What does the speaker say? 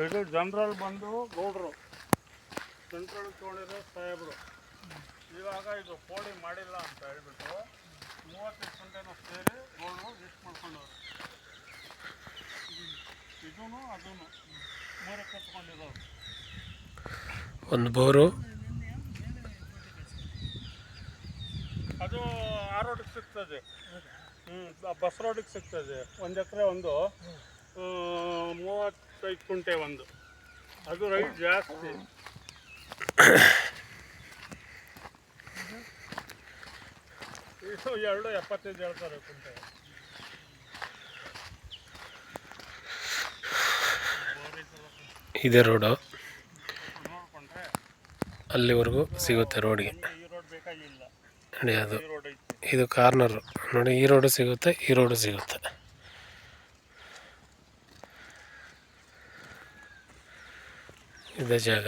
ಇದು ಜನರಲ್ ಬಂದು ಗೌಡ್ರು, ಸೆಂಟ್ರಲ್ ತೊಗೊಂಡಿರೋ ಸಾಹೇಬರು. ಇವಾಗ ಇದು ಪೋಡಿ ಮಾಡಿಲ್ಲ ಅಂತ ಹೇಳ್ಬಿಟ್ಟು 35 ಗಂಟೆನೂ ಸೇರಿ ಗೌಡ್ರು ಲಿಸ್ಟ್ ಮಾಡ್ಕೊಂಡವ್ರು. ಇದೂ ಅದೂ ಮೂರಕ್ಕೆ ಎತ್ಕೊಂಡಿರೋರು. ಒಂದು ಬೋರು ಅದು ಆ ರೋಡಿಗೆ ಸಿಗ್ತದೆ. ಬಸ್ ರೋಡಿಗೆ ಸಿಗ್ತದೆ. 1 ಎಕರೆ ಒಂದು 35 ಕುಂಟೆ ಒಂದು. ಅದು ರೈಟ್ ಜಾಸ್ತಿ. ಇದು 2.75 ಹೇಳ್ತಾರೆ ಕುಂಟೆ. ಇದೆ ರೋಡು, ನೋಡ್ಕೊಂಡ್ರೆ ಅಲ್ಲಿವರೆಗೂ ಸಿಗುತ್ತೆ ರೋಡ್ಗೆ. ಈ ರೋಡ್ ಬೇಕಾಗಿಲ್ಲ, ನೋಡಿ ಅದು ಈ ರೋಡ್ ಐತಿ. ಇದು ಕಾರ್ನರು ನೋಡಿ, ಈ ರೋಡು ಸಿಗುತ್ತೆ, ಈ ರೋಡು ಸಿಗುತ್ತೆ. ಇದೇ ಜಾಗ.